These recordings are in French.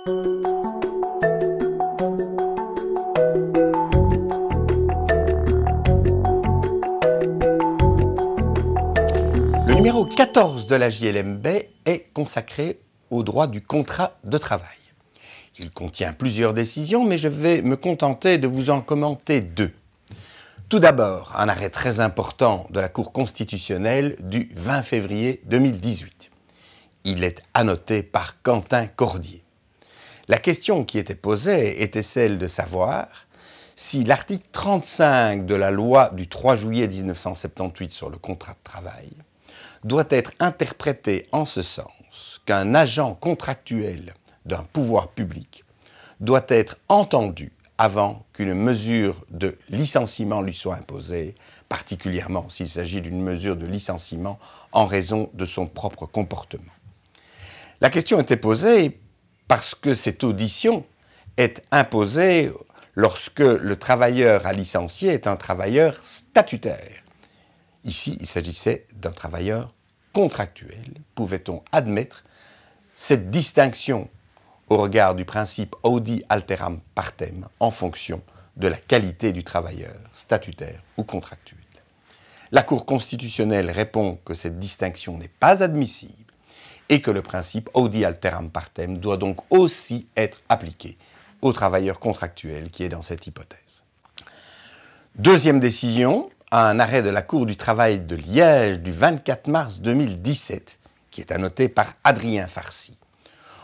Le numéro 14 de la JLMB est consacré au droit du contrat de travail. Il contient plusieurs décisions, mais je vais me contenter de vous en commenter deux. Tout d'abord, un arrêt très important de la Cour constitutionnelle du 20 février 2018. Il est annoté par Quentin Cordier. La question qui était posée était celle de savoir si l'article 35 de la loi du 3 juillet 1978 sur le contrat de travail doit être interprété en ce sens qu'un agent contractuel d'un pouvoir public doit être entendu avant qu'une mesure de licenciement lui soit imposée, particulièrement s'il s'agit d'une mesure de licenciement en raison de son propre comportement. La question était posée parce que cette audition est imposée lorsque le travailleur à licencier est un travailleur statutaire. Ici, il s'agissait d'un travailleur contractuel. Pouvait-on admettre cette distinction au regard du principe audi alteram partem en fonction de la qualité du travailleur, statutaire ou contractuel? La Cour constitutionnelle répond que cette distinction n'est pas admissible et que le principe audi alteram partem doit donc aussi être appliqué au travailleur contractuel qui est dans cette hypothèse. Deuxième décision, un arrêt de la Cour du travail de Liège du 24 mars 2017, qui est annoté par Adrien Farcy.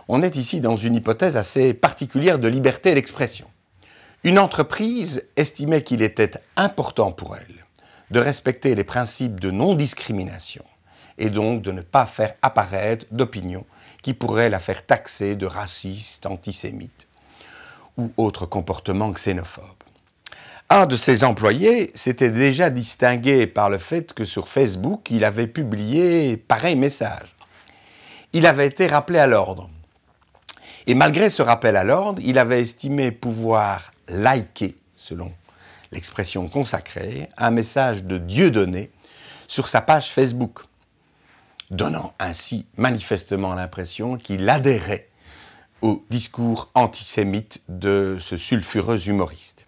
On est ici dans une hypothèse assez particulière de liberté d'expression. Une entreprise estimait qu'il était important pour elle de respecter les principes de non-discrimination et donc de ne pas faire apparaître d'opinions qui pourraient la faire taxer de raciste, antisémite ou autre comportement xénophobe. Un de ses employés s'était déjà distingué par le fait que sur Facebook, il avait publié pareil message. Il avait été rappelé à l'ordre. Et malgré ce rappel à l'ordre, il avait estimé pouvoir liker, selon l'expression consacrée, un message de Dieudonné sur sa page Facebook, donnant ainsi manifestement l'impression qu'il adhérait au discours antisémite de ce sulfureux humoriste.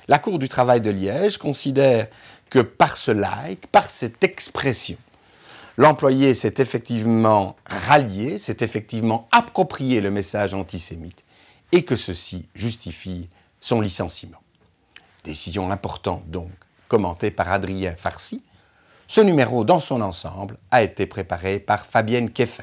La Cour du travail de Liège considère que par ce like, par cette expression, l'employé s'est effectivement rallié, s'est effectivement approprié le message antisémite et que ceci justifie son licenciement. Décision importante donc, commentée par Adrien Farcy. Ce numéro dans son ensemble a été préparé par Fabienne Keffer.